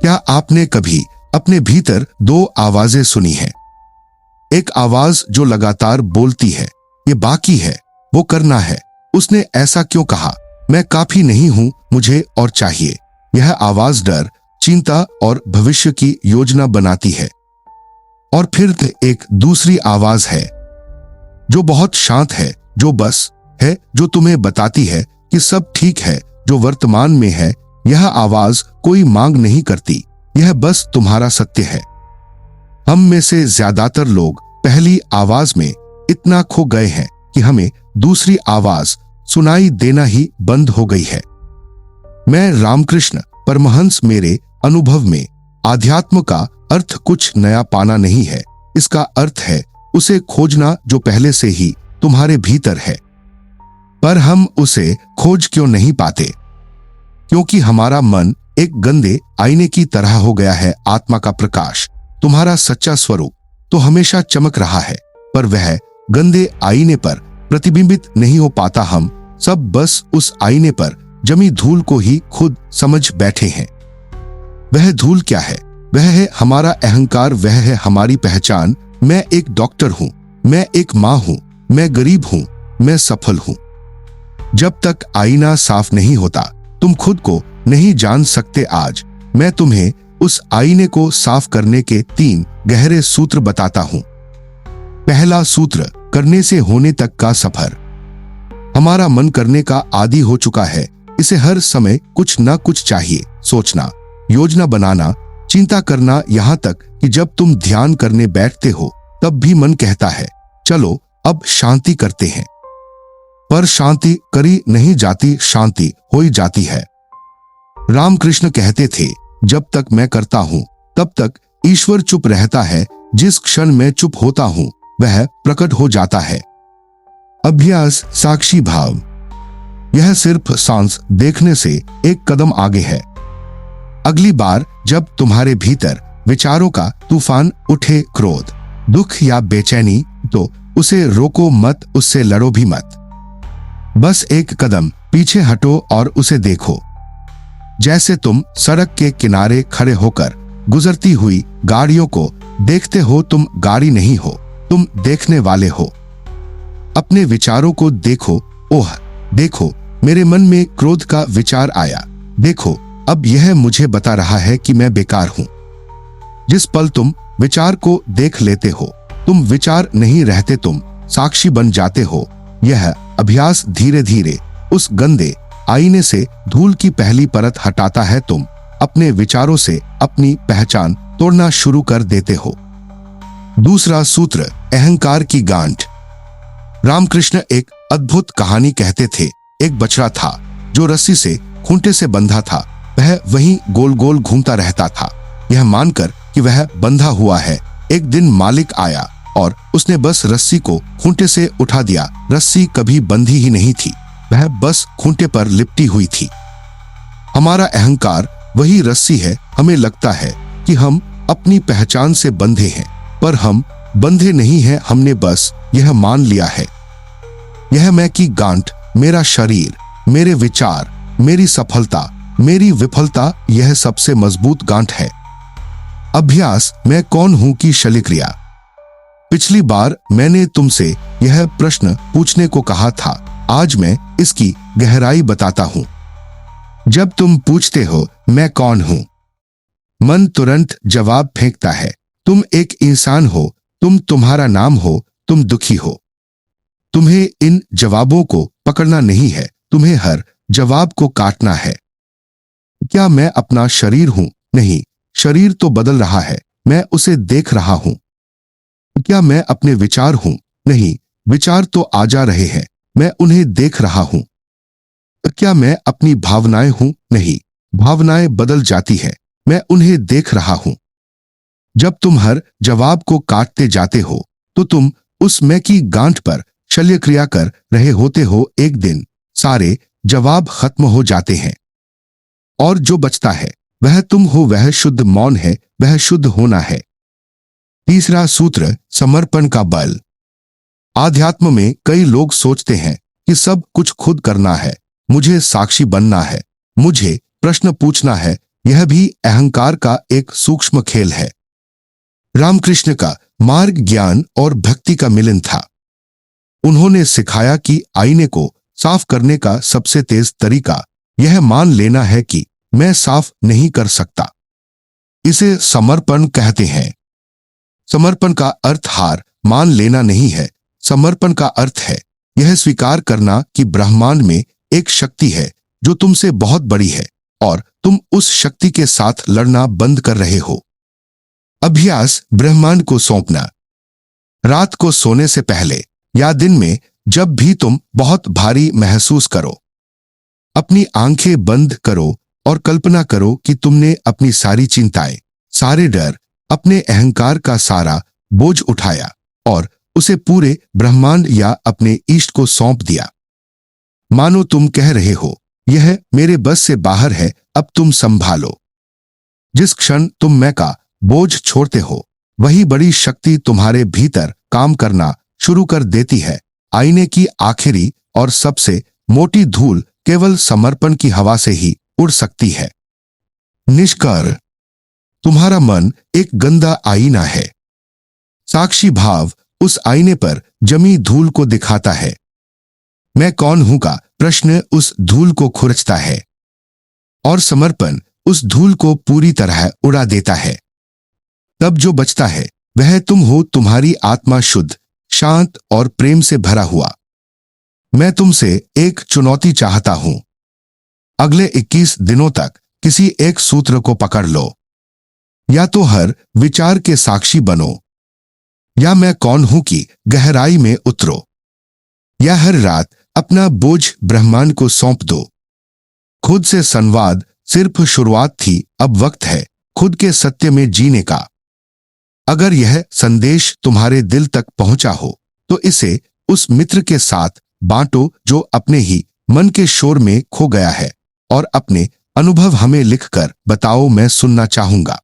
क्या आपने कभी अपने भीतर दो आवाजें सुनी हैं? एक आवाज जो लगातार बोलती है, ये बाकी है, वो करना है, उसने ऐसा क्यों कहा, मैं काफी नहीं हूं, मुझे और चाहिए। यह आवाज डर, चिंता और भविष्य की योजना बनाती है। और फिर एक दूसरी आवाज है जो बहुत शांत है, जो बस है, जो तुम्हें बताती है कि सब ठीक है, जो वर्तमान में है। यह आवाज कोई मांग नहीं करती, यह बस तुम्हारा सत्य है। हम में से ज्यादातर लोग पहली आवाज में इतना खो गए हैं कि हमें दूसरी आवाज सुनाई देना ही बंद हो गई है। मैं रामकृष्ण परमहंस, मेरे अनुभव में आध्यात्म का अर्थ कुछ नया पाना नहीं है, इसका अर्थ है उसे खोजना जो पहले से ही तुम्हारे भीतर है। पर हम उसे खोज क्यों नहीं पाते? क्योंकि हमारा मन एक गंदे आईने की तरह हो गया है। आत्मा का प्रकाश, तुम्हारा सच्चा स्वरूप तो हमेशा चमक रहा है, पर वह गंदे आईने पर प्रतिबिंबित नहीं हो पाता। हम सब बस उस आईने पर जमी धूल को ही खुद समझ बैठे हैं। वह धूल क्या है? वह है हमारा अहंकार, वह है हमारी पहचान। मैं एक डॉक्टर हूं, मैं एक मां हूं, मैं गरीब हूं, मैं सफल हूं। जब तक आईना साफ नहीं होता, तुम खुद को नहीं जान सकते। आज मैं तुम्हें उस आईने को साफ करने के 3 गहरे सूत्र बताता हूं। पहला सूत्र, करने से होने तक का सफर। हमारा मन करने का आदी हो चुका है, इसे हर समय कुछ न कुछ चाहिए। सोचना, योजना बनाना, चिंता करना, यहां तक कि जब तुम ध्यान करने बैठते हो तब भी मन कहता है चलो अब शांति करते हैं। पर शांति करी नहीं जाती, शांति हो ही जाती है। रामकृष्ण कहते थे, जब तक मैं करता हूं तब तक ईश्वर चुप रहता है, जिस क्षण मैं चुप होता हूं वह प्रकट हो जाता है। अभ्यास, साक्षी भाव। यह सिर्फ सांस देखने से एक कदम आगे है। अगली बार जब तुम्हारे भीतर विचारों का तूफान उठे, क्रोध, दुख या बेचैनी, तो उसे रोको मत, उससे लड़ो भी मत। बस एक कदम पीछे हटो और उसे देखो। जैसे तुम सड़क के किनारे खड़े होकर गुजरती हुई गाड़ियों को देखते हो। तुम गाड़ी नहीं हो, तुम देखने वाले हो। अपने विचारों को देखो। ओह देखो, मेरे मन में क्रोध का विचार आया, देखो अब यह मुझे बता रहा है कि मैं बेकार हूं। जिस पल तुम विचार को देख लेते हो, तुम विचार नहीं रहते, तुम साक्षी बन जाते हो। यह अभ्यास धीरे धीरे उस गंदे आईने से धूल की पहली परत हटाता है। तुम अपने विचारों से अपनी पहचान तोड़ना शुरू कर देते हो। दूसरा सूत्र, अहंकार की गांठ। रामकृष्ण एक अद्भुत कहानी कहते थे। एक बछड़ा था जो रस्सी से खूंटे से बंधा था। वह वहीं गोल गोल घूमता रहता था, यह मानकर कि वह बंधा हुआ है। एक दिन मालिक आया और उसने बस रस्सी को खूंटे से उठा दिया। रस्सी कभी बंधी ही नहीं थी, वह बस खूंटे पर लिपटी हुई थी। हमारा अहंकार वही रस्सी है। हमें लगता है कि हम अपनी पहचान से बंधे हैं, पर हम बंधे नहीं हैं। हमने बस यह मान लिया है, यह मैं की गांठ, मेरा शरीर, मेरे विचार, मेरी सफलता, मेरी विफलता, यह सबसे मजबूत गांठ है। अभ्यास, मैं कौन हूं की शल्यक्रिया। पिछली बार मैंने तुमसे यह प्रश्न पूछने को कहा था, आज मैं इसकी गहराई बताता हूं। जब तुम पूछते हो मैं कौन हूं, मन तुरंत जवाब फेंकता है, तुम एक इंसान हो, तुम्हारा नाम हो, तुम दुखी हो। तुम्हें इन जवाबों को पकड़ना नहीं है, तुम्हें हर जवाब को काटना है। क्या मैं अपना शरीर हूं? नहीं, शरीर तो बदल रहा है, मैं उसे देख रहा हूं। क्या मैं अपने विचार हूं? नहीं, विचार तो आ जा रहे हैं, मैं उन्हें देख रहा हूं। क्या मैं अपनी भावनाएं हूं? नहीं, भावनाएं बदल जाती है, मैं उन्हें देख रहा हूं। जब तुम हर जवाब को काटते जाते हो तो तुम उस मैं की गांठ पर शल्यक्रिया कर रहे होते हो। एक दिन सारे जवाब खत्म हो जाते हैं और जो बचता है वह तुम हो, वह शुद्ध मौन है, वह शुद्ध होना है। तीसरा सूत्र, समर्पण का बल। आध्यात्म में कई लोग सोचते हैं कि सब कुछ खुद करना है, मुझे साक्षी बनना है, मुझे प्रश्न पूछना है, यह भी अहंकार का एक सूक्ष्म खेल है। रामकृष्ण का मार्ग ज्ञान और भक्ति का मिलन था। उन्होंने सिखाया कि आईने को साफ करने का सबसे तेज तरीका यह मान लेना है कि मैं साफ नहीं कर सकता। इसे समर्पण कहते हैं। समर्पण का अर्थ हार मान लेना नहीं है। समर्पण का अर्थ है यह स्वीकार करना कि ब्रह्मांड में एक शक्ति है जो तुमसे बहुत बड़ी है और तुम उस शक्ति के साथ लड़ना बंद कर रहे हो। अभ्यास, ब्रह्मांड को सौंपना। रात को सोने से पहले या दिन में जब भी तुम बहुत भारी महसूस करो, अपनी आंखें बंद करो और कल्पना करो कि तुमने अपनी सारी चिंताएं, सारे डर, अपने अहंकार का सारा बोझ उठाया और उसे पूरे ब्रह्मांड या अपने इष्ट को सौंप दिया। मानो तुम कह रहे हो, यह मेरे बस से बाहर है, अब तुम संभालो। जिस क्षण तुम मैं का बोझ छोड़ते हो, वही बड़ी शक्ति तुम्हारे भीतर काम करना शुरू कर देती है। आईने की आखिरी और सबसे मोटी धूल केवल समर्पण की हवा से ही उड़ सकती है। निष्कर्ष, तुम्हारा मन एक गंदा आईना है। साक्षी भाव उस आईने पर जमी धूल को दिखाता है। मैं कौन हूं का प्रश्न उस धूल को खुरचता है और समर्पण उस धूल को पूरी तरह उड़ा देता है। तब जो बचता है वह तुम हो, तुम्हारी आत्मा शुद्ध, शांत और प्रेम से भरा हुआ। मैं तुमसे एक चुनौती चाहता हूं। अगले 21 दिनों तक किसी एक सूत्र को पकड़ लो। या तो हर विचार के साक्षी बनो, या मैं कौन हूं की गहराई में उतरो, या हर रात अपना बोझ ब्रह्मांड को सौंप दो। खुद से संवाद सिर्फ शुरुआत थी, अब वक्त है खुद के सत्य में जीने का। अगर यह संदेश तुम्हारे दिल तक पहुंचा हो तो इसे उस मित्र के साथ बांटो जो अपने ही मन के शोर में खो गया है, और अपने अनुभव हमें लिखकर बताओ, मैं सुनना चाहूंगा।